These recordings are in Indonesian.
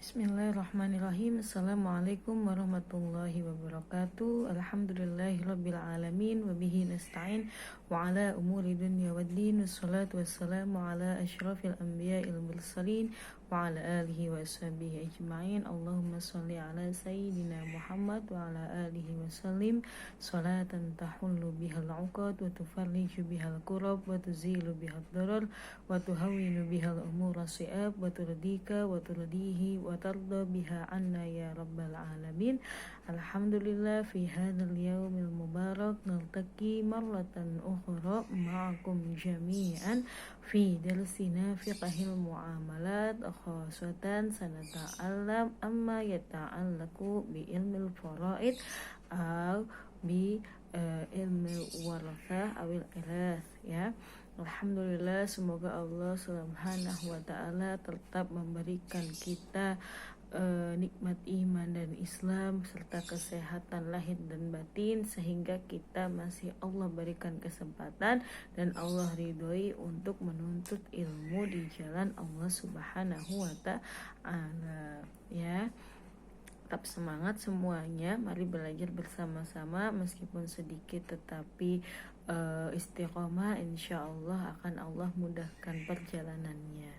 Bismillahirrahmanirrahim. Assalamualaikum warahmatullahi wabarakatuh. Alhamdulillahirabbil alamin wa bihi nasta'in wa ala umuri dunya waddin. Wassalatu wassalamu ala asyrafil anbiya'il mursalin wa ala alihi wa ashabihi ajma'in. Allahumma shalli ala sayyidina Muhammad wa ala alihi wa sallim salatan tahullu bihal 'uqad wa tufarriju bihal kurab wa tuzilu bihal darar wa tuhawwinu bihal umura si'ab wa turdika wa turdihi wa tarda biha anna ya rabbal alamin. Alhamdulillah fi hadzal yaumil mubarak naltaqi marratan ukhra ma'akum jami'an fi darsina fiqhil muamalat khasatan sanata'allam amma yata'allaqu bi ilmil faraid aw bi ilmil warathah awil iras, ya. Alhamdulillah, semoga Allah Subhanahu wa ta'ala tetap memberikan kita nikmat iman dan Islam serta kesehatan lahir dan batin, sehingga kita masih Allah berikan kesempatan dan Allah ridhoi untuk menuntut ilmu di jalan Allah Subhanahu wa ta'ala, ya. Tetap semangat semuanya, mari belajar bersama-sama meskipun sedikit tetapi istiqomah, insya Allah akan Allah mudahkan perjalanannya.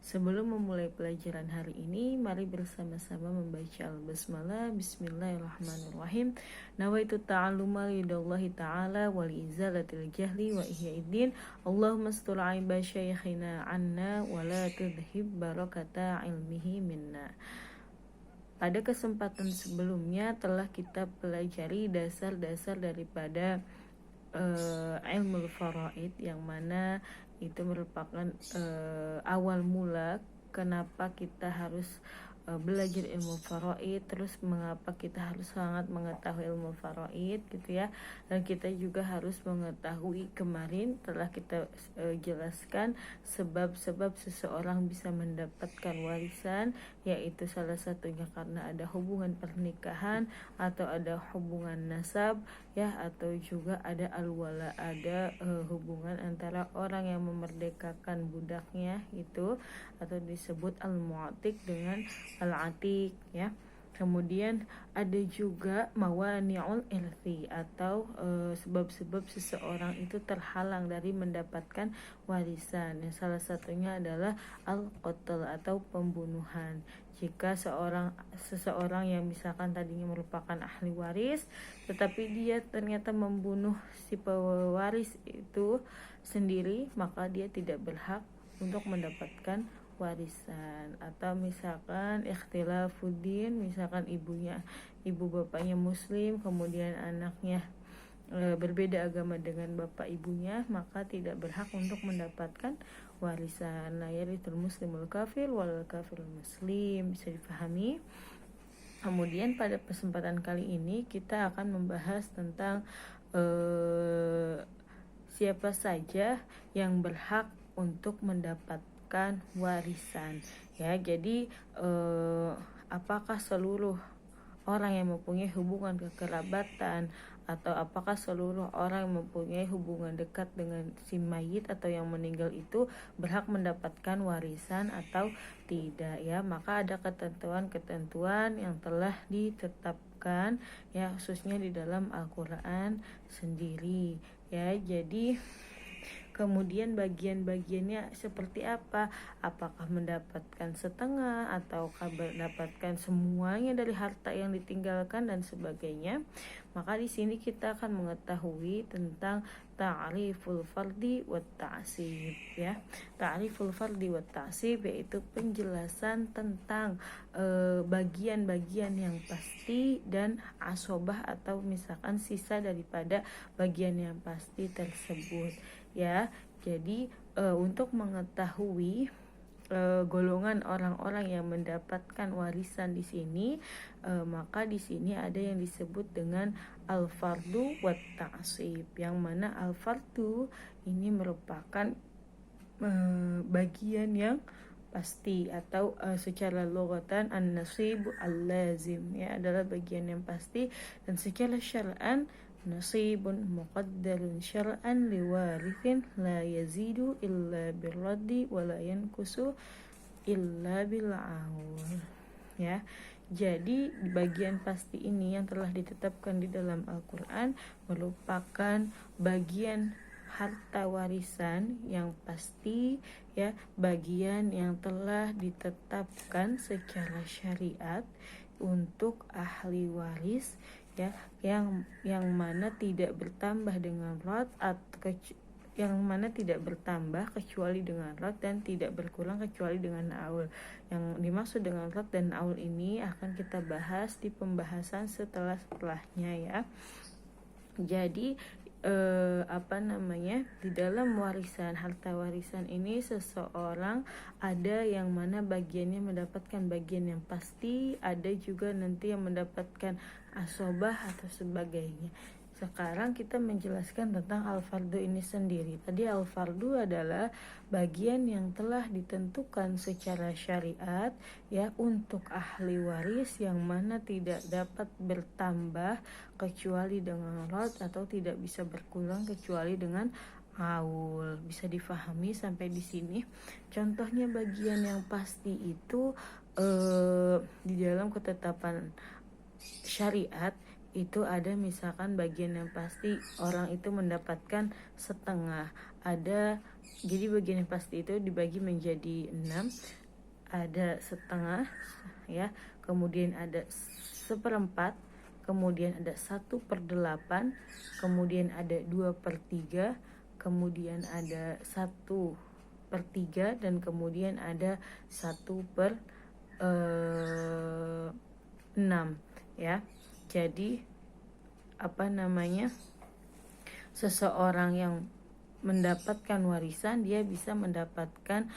Sebelum memulai pelajaran hari ini, mari bersama-sama membaca al-basmalah. Bismillahirrahmanirrahim. Nawaitu ta'alluma lidallahi ta'ala wa li'izalatil jahli wa ihyaiddin. Allahumma astur aiba syayikhina anna wa la tudhib barakata ilmihi minna. Pada kesempatan sebelumnya telah kita pelajari dasar-dasar daripada ilmu faraid, yang mana itu merupakan awal mula kenapa kita harus belajar ilmu faraid, terus mengapa kita harus sangat mengetahui ilmu faraid, gitu ya. Dan kita juga harus mengetahui, kemarin telah kita jelaskan sebab-sebab seseorang bisa mendapatkan warisan, yaitu salah satunya karena ada hubungan pernikahan atau ada hubungan nasab, ya, atau juga ada al-wala, ada hubungan antara orang yang memerdekakan budaknya itu, atau disebut al-mu'atik dengan al-atik, ya. Kemudian ada juga mawani'ul irthi, atau sebab-sebab seseorang itu terhalang dari mendapatkan warisan. Yang salah satunya adalah al-qatl atau pembunuhan. Jika seseorang yang misalkan tadinya merupakan ahli waris, tetapi dia ternyata membunuh si pewaris itu sendiri, maka dia tidak berhak untuk mendapatkan warisan. Atau misalkan ikhtilafuddin, misalkan ibu bapaknya muslim, kemudian anaknya berbeda agama dengan bapak ibunya, maka tidak berhak untuk mendapatkan warisan. La yarithul muslimul kafir wal kafirul muslim, bisa dipahami. Kemudian pada kesempatan kali ini kita akan membahas tentang siapa saja yang berhak untuk mendapatkan warisan, ya. Jadi apakah seluruh orang yang mempunyai hubungan kekerabatan, atau apakah seluruh orang yang mempunyai hubungan dekat dengan si mayit atau yang meninggal itu berhak mendapatkan warisan atau tidak, ya. Maka ada ketentuan-ketentuan yang telah ditetapkan, ya, khususnya di dalam Al-Quran sendiri, ya. Jadi kemudian bagian-bagiannya seperti apa? Apakah mendapatkan setengah ataukah mendapatkan semuanya dari harta yang ditinggalkan dan sebagainya? Maka di sini kita akan mengetahui tentang ta'riful fardi wat ta'sib, ya. Ta'riful fardi wat ta'sib yaitu penjelasan tentang bagian-bagian yang pasti dan asobah, atau misalkan sisa daripada bagian yang pasti tersebut, ya. Jadi untuk mengetahui golongan orang-orang yang mendapatkan warisan di sini, maka di sini ada yang disebut dengan al-fardu wat ta'sib, yang mana al-fardu ini merupakan bagian yang pasti, atau secara logatan an-nasib al-lazim, ya, adalah bagian yang pasti, dan secara syar'an nasibun muqaddarun syar'an liwarithin la yazidu illa birraddi wa la yankusu illa bil awal. ya. Jadi bagian pasti ini yang telah ditetapkan di dalam Al-Quran merupakan bagian harta warisan yang pasti, ya, bagian yang telah ditetapkan secara syariat untuk ahli waris, ya, yang mana tidak bertambah dengan lot atau yang mana tidak bertambah kecuali dengan lot dan tidak berkurang kecuali dengan aul. Yang dimaksud dengan lot dan aul ini akan kita bahas di pembahasan setelahnya, ya. Jadi di dalam warisan, harta warisan ini seseorang ada yang mana bagiannya mendapatkan bagian yang pasti, ada juga nanti yang mendapatkan asobah atau sebagainya. Sekarang kita menjelaskan tentang al-fardu ini sendiri. Tadi al-fardu adalah bagian yang telah ditentukan secara syariat, ya, untuk ahli waris yang mana tidak dapat bertambah kecuali dengan lot atau tidak bisa berkurang kecuali dengan aul. Bisa difahami sampai di sini? Contohnya bagian yang pasti itu di dalam ketetapan syariat itu ada, misalkan bagian yang pasti orang itu mendapatkan setengah. Jadi bagian yang pasti itu dibagi menjadi 6. Ada setengah, ya, kemudian ada 1/4, kemudian ada 1/8, kemudian ada 2/3, kemudian ada 1/3, dan kemudian ada 1/6, ya. Jadi seseorang yang mendapatkan warisan dia bisa mendapatkan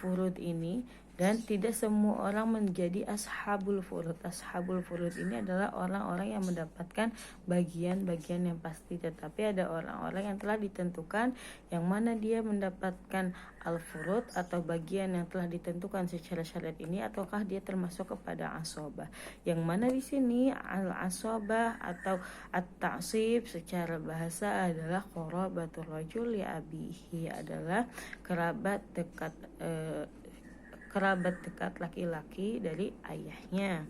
furud ini, dan tidak semua orang menjadi ashabul furud. Ashabul furud ini adalah orang-orang yang mendapatkan bagian-bagian yang pasti, tetapi ada orang-orang yang telah ditentukan yang mana dia mendapatkan al-furud atau bagian yang telah ditentukan secara syariat ini, ataukah dia termasuk kepada asobah. Yang mana di sini al-asobah atau at-ta'sib secara bahasa adalah qarabatul rajul li abihi, adalah kerabat dekat laki-laki dari ayahnya,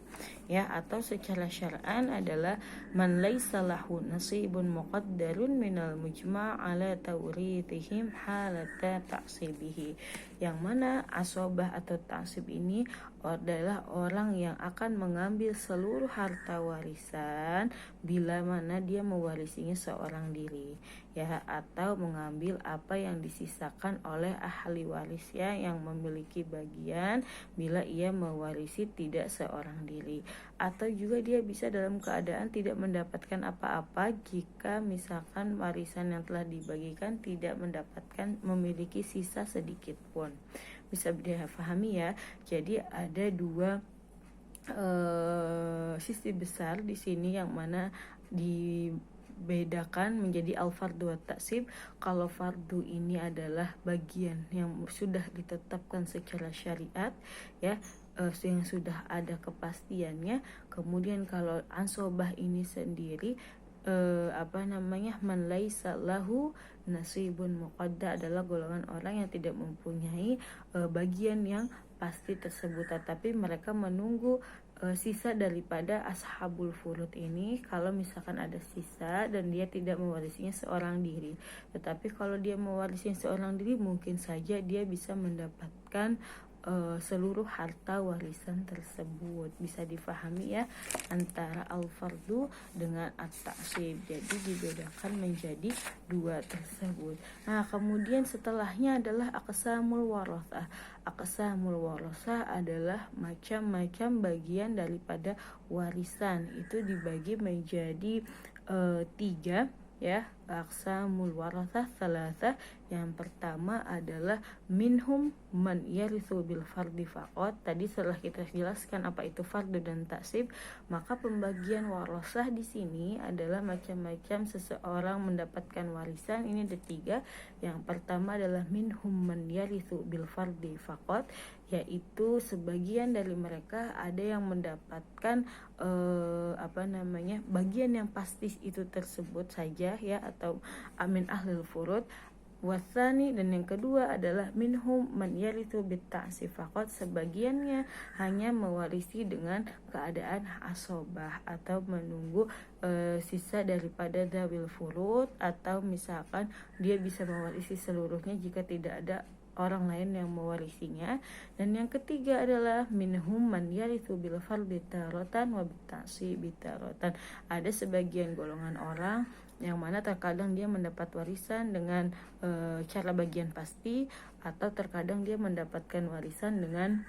ya. Atau secara syar'an adalah man laisa lahu nasibun muqaddarun minal mujma' ala tawrithihim halata ta'sibihi, yang mana asobah atau ta'sib ini adalah orang yang akan mengambil seluruh harta warisan bila mana dia mewarisinya seorang diri, ya, atau mengambil apa yang disisakan oleh ahli warisnya yang memiliki bagian bila ia mewarisi tidak seorang diri. Atau juga dia bisa dalam keadaan tidak mendapatkan apa-apa jika misalkan warisan yang telah dibagikan tidak memiliki sisa sedikit pun. Bisa dipahami, ya. Jadi ada dua sisi besar di sini yang mana dibedakan menjadi al-fardu wa ta'sib. Kalau fardu ini adalah bagian yang sudah ditetapkan secara syariat, ya, yang sudah ada kepastiannya. Kemudian kalau ansobah ini sendiri man laisa lahu nasibun muqaddar adalah golongan orang yang tidak mempunyai bagian yang pasti tersebut, tetapi mereka menunggu sisa daripada ashabul furud ini. Kalau misalkan ada sisa dan dia tidak mewarisinya seorang diri, tetapi kalau dia mewarisinya seorang diri, mungkin saja dia bisa mendapatkan seluruh harta warisan tersebut. Bisa difahami, ya, antara al-fardu dengan at-ta'sib. Jadi dibedakan menjadi dua tersebut. Nah, kemudian setelahnya adalah aqsamul warathah. Aqsamul warathah adalah macam-macam bagian daripada warisan. Itu dibagi menjadi 3, ya. Aqsamul warathah salasah. Yang pertama adalah minhum man yarithu bil fardi faqat. Tadi setelah kita jelaskan apa itu fardu dan taksib, maka pembagian warasah di sini adalah macam-macam seseorang mendapatkan warisan. Ini ada 3. Yang pertama adalah minhum man yarithu bil fardi faqat, yaitu sebagian dari mereka ada yang mendapatkan bagian yang pasti itu tersebut saja, ya, atau amin ahlul furud. Wasani, dan yang kedua adalah minhum man yarithu bitta'sib faqat, sebagiannya hanya mewarisi dengan keadaan asobah atau menunggu sisa daripada dawil furud, atau misalkan dia bisa mewarisi seluruhnya jika tidak ada orang lain yang mewarisinya. Dan yang ketiga adalah minhum man yarithu bil fardhi taratan wa bitta'sib taratan. Ada sebagian golongan orang yang mana terkadang dia mendapat warisan dengan cara bagian pasti, atau terkadang dia mendapatkan warisan dengan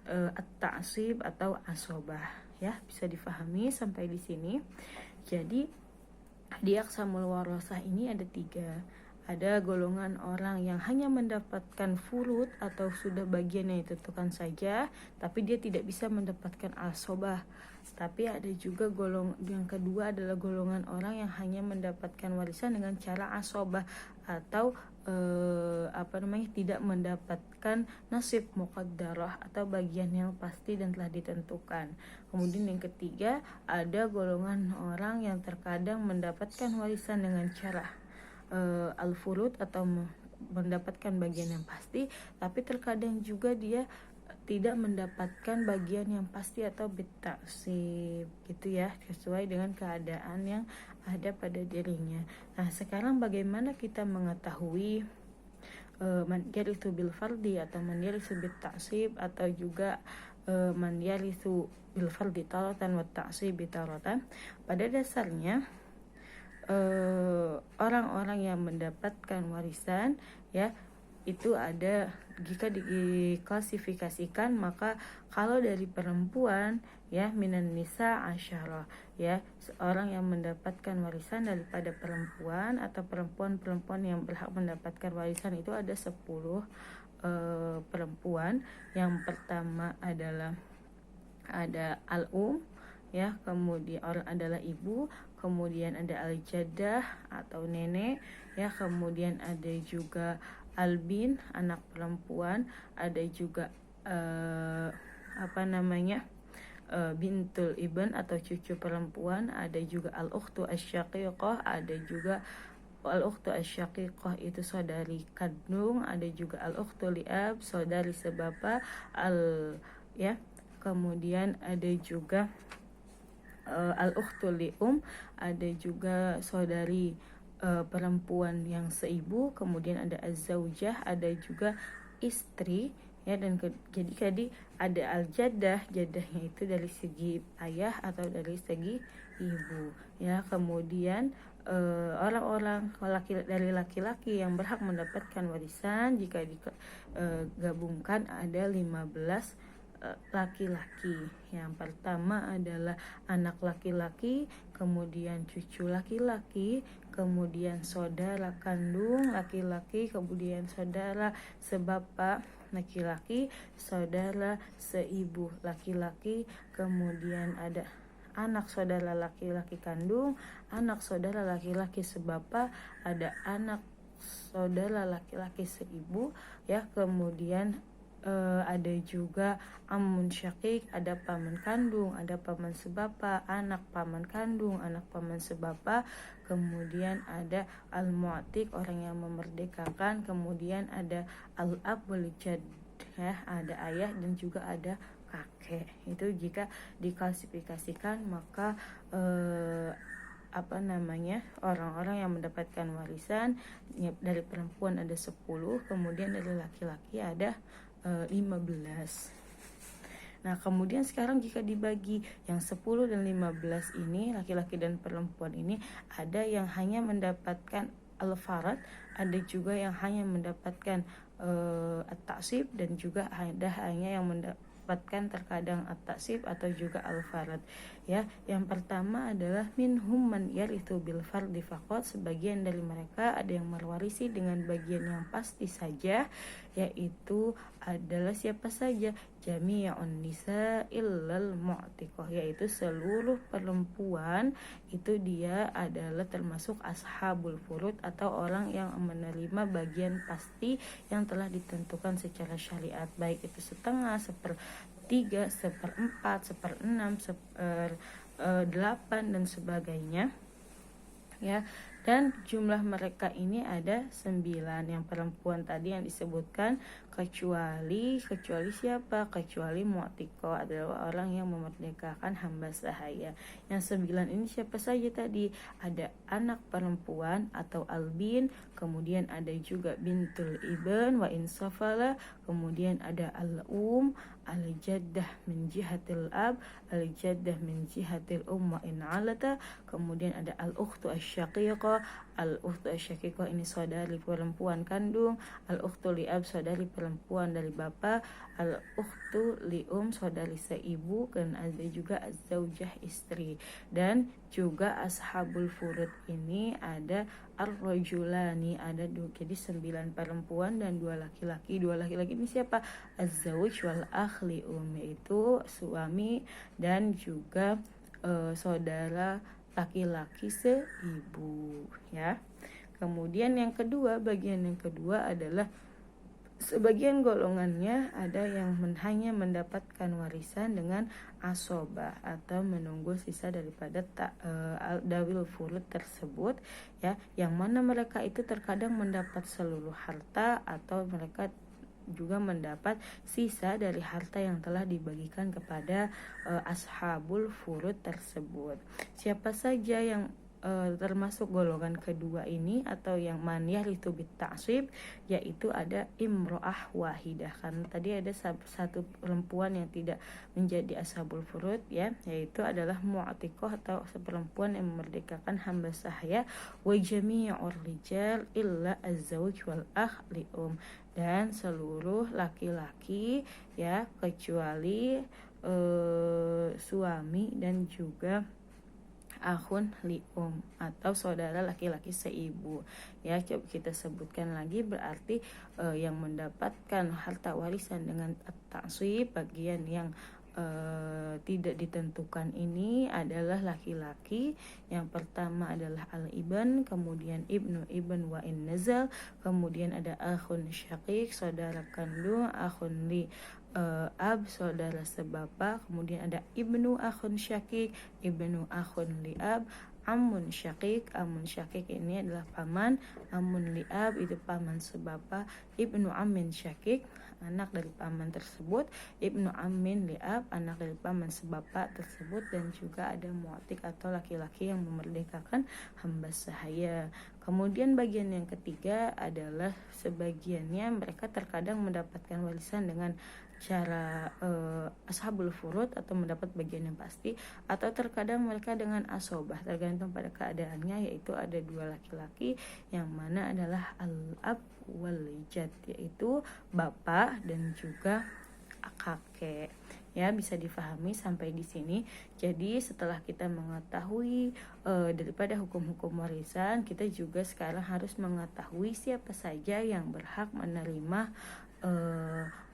at-ta'sib atau asobah. Ya, bisa difahami sampai di sini. Jadi di aqsamul warasah ini ada 3. Ada golongan orang yang hanya mendapatkan furud atau sudah bagian yang ditentukan saja, tapi dia tidak bisa mendapatkan asobah. Tapi ada juga yang kedua adalah golongan orang yang hanya mendapatkan warisan dengan cara asobah, atau tidak mendapatkan nasib muqaddarah atau bagian yang pasti dan telah ditentukan. Kemudian yang ketiga, ada golongan orang yang terkadang mendapatkan warisan dengan cara al-furud atau mendapatkan bagian yang pasti, tapi terkadang juga dia tidak mendapatkan bagian yang pasti atau bittaksib gitu ya, sesuai dengan keadaan yang ada pada dirinya. Nah, sekarang bagaimana kita mengetahui man yarithu bil fardi atau man yarithu bit ta'sib, atau juga man yarithu bil fardi taratan wa ta'sib taratan? Pada dasarnya orang-orang yang mendapatkan warisan ya itu ada, jika diklasifikasikan, maka kalau dari perempuan ya minan nisa asyara, ya seorang yang mendapatkan warisan daripada perempuan atau perempuan yang berhak mendapatkan warisan itu ada 10 perempuan. Yang pertama adalah ada al-um ya, kemudian orang adalah ibu, kemudian ada al-jaddah atau nenek ya, kemudian ada juga al-bin anak perempuan, ada juga bintul ibn atau cucu perempuan, ada juga al-ukhtu asyaqiqah, ada juga al-ukhtu asyaqiqah itu saudari kandung, ada juga al-ukhtu li'ab saudari sebapa kemudian ada juga al-ukhtu li'um, ada juga saudari perempuan yang seibu, kemudian ada az-zaujah, ada juga istri ya, dan jadi ada al-jaddah, jaddahnya itu dari segi ayah atau dari segi ibu ya. Kemudian orang-orang dari laki-laki yang berhak mendapatkan warisan jika digabungkan ada 15 laki-laki. Yang pertama adalah anak laki-laki, kemudian cucu laki-laki, kemudian saudara kandung laki-laki, kemudian saudara sebapa laki-laki, saudara seibu laki-laki, kemudian ada anak saudara laki-laki kandung, anak saudara laki-laki sebapa, ada anak saudara laki-laki seibu ya, kemudian ada juga amun syakik, ada paman kandung, ada paman sebapa, anak paman kandung, anak paman sebapa, kemudian ada al-mu'tiq, orang yang memerdekakan, kemudian ada al-ab wal jad ya, ada ayah dan juga ada kakek. Itu jika diklasifikasikan, maka orang-orang yang mendapatkan warisan dari perempuan ada 10, kemudian dari laki-laki ada 15. Nah, kemudian sekarang jika dibagi yang 10 dan 15 ini, laki-laki dan perempuan ini, ada yang hanya mendapatkan al-farad, ada juga yang hanya mendapatkan at-ta'sib, dan juga ada hanya yang mendapatkan terkadang at-ta'sib atau juga al-farad ya. Yang pertama adalah minhum man yarithu bil fardi faqat, sebagian dari mereka ada yang mewarisi dengan bagian yang pasti saja, yaitu adalah siapa saja, jami'un nisa illal mu'tiqah, yaitu seluruh perempuan itu dia adalah termasuk ashabul furud atau orang yang menerima bagian pasti yang telah ditentukan secara syariat, baik itu setengah, 1/3, 1/4, 1/6, 1/8 dan sebagainya ya. Dan jumlah mereka ini ada 9. Yang perempuan tadi yang disebutkan, kecuali siapa? Kecuali mu'tiqah, adalah orang yang memerdekakan hamba sahaya. Yang 9 ini siapa saja tadi? Ada anak perempuan atau albin, kemudian ada juga bintul ibn wa insafala, kemudian ada al-um, al-jaddah min jihatil ab, al-jaddah min jihatil wa in alata, kemudian ada al-ukhtu asyaqiqah. Al-ukhtu asyaqiqah ini saudari perempuan kandung, al-ukhtu liab saudari perempuan dari bapak, al-ukhtu lium saudari seibu, dan ada juga az-zaujah istri. Dan juga ashabul furud ini ada ar-rajulani, ada jadi 9 perempuan dan 2 laki-laki. 2 laki-laki ini siapa? Az-zawj wal akhli yaitu suami dan juga saudara laki-laki seibu, ya. Kemudian yang kedua, bagian yang kedua adalah sebagian golongannya ada yang hanya mendapatkan warisan dengan asobah atau menunggu sisa daripada dawil furud tersebut, ya, yang mana mereka itu terkadang mendapat seluruh harta atau mereka juga mendapat sisa dari harta yang telah dibagikan kepada ashabul furud tersebut. Siapa saja yang termasuk golongan kedua ini atau yang maniyah itu bitasib, yaitu ada imro'ah wahidah, karena tadi ada satu perempuan yang tidak menjadi ashabul furud, ya, yaitu adalah mu'tiqah atau perempuan yang memerdekakan hamba sahaya, wa jami'ur rijal illa az-zawj wal akh li'um, dan seluruh laki-laki, ya, kecuali suami dan juga akhun lium atau saudara laki-laki seibu, ya. Coba kita sebutkan lagi, berarti yang mendapatkan harta warisan dengan at-ta'sib, bagian yang tidak ditentukan ini adalah laki-laki. Yang pertama adalah al-ibn, kemudian ibnu ibn wa in nazal, kemudian ada akhun syaqiq saudara kandung, akhun li ab saudara sebapa, kemudian ada ibnu akhun syaqiq, ibnu akhun li ab, amun syaqiq ini adalah paman, amun li ab itu paman sebapa, ibnu amin syaqiq anak dari paman tersebut, ibnu amin liab anak dari paman sebapa tersebut, dan juga ada mu'tiq atau laki-laki yang memerdekakan hamba sahaya. Kemudian bagian yang ketiga adalah sebagiannya mereka terkadang mendapatkan warisan dengan cara ashabul furud atau mendapat bagian yang pasti, atau terkadang mereka dengan asobah, tergantung pada keadaannya, yaitu ada 2 laki-laki yang mana adalah al-ab wal jad, yaitu bapak dan juga kakek, ya. Bisa difahami sampai di sini. Jadi setelah kita mengetahui daripada hukum-hukum warisan, kita juga sekarang harus mengetahui siapa saja yang berhak menerima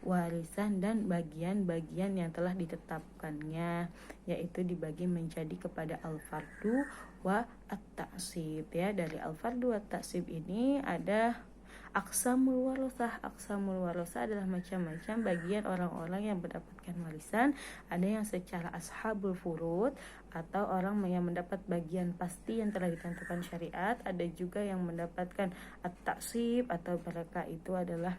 warisan dan bagian-bagian yang telah ditetapkannya, yaitu dibagi menjadi kepada al-fardu wa at-ta'sib, ya. Dari al-fardu wa at-ta'sib ini ada aqsamul warasah. Aqsamul warasah adalah macam-macam bagian orang-orang yang mendapatkan warisan. Ada yang secara ashabul furud atau orang yang mendapat bagian pasti yang telah ditentukan syariat. Ada juga yang mendapatkan at-ta'sib atau mereka itu adalah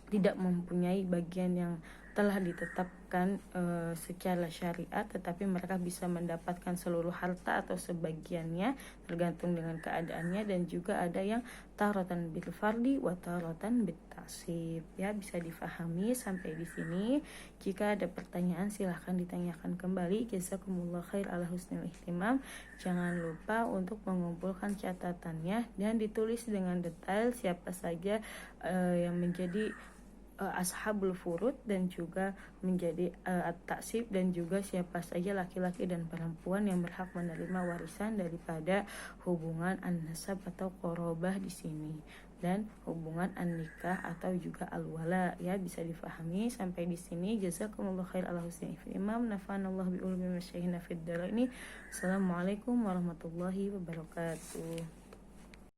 tidak mempunyai bagian yang telah ditetapkan secara syariat, tetapi mereka bisa mendapatkan seluruh harta atau sebagiannya tergantung dengan keadaannya. Dan juga ada yang taratan bil fardi wa taratan bit tasib, ya. Bisa difahami sampai di sini. Jika ada pertanyaan silahkan ditanyakan kembali. Jazakumullah khair ala husnil ihtimam. Jangan lupa untuk mengumpulkan catatannya dan ditulis dengan detail siapa saja yang menjadi ashabul furud dan juga menjadi at-ta'sib, dan juga siapa saja laki-laki dan perempuan yang berhak menerima warisan daripada hubungan an-nasab atau qorobah di sini, dan hubungan an-nikah atau juga al-wala, ya. Bisa difahami sampai di sini. Jazakumullah khair ala husni ihtimam. Nafanallahu bi ulumi masyaykhina fid daraini. Assalamualaikum warahmatullahi wabarakatuh.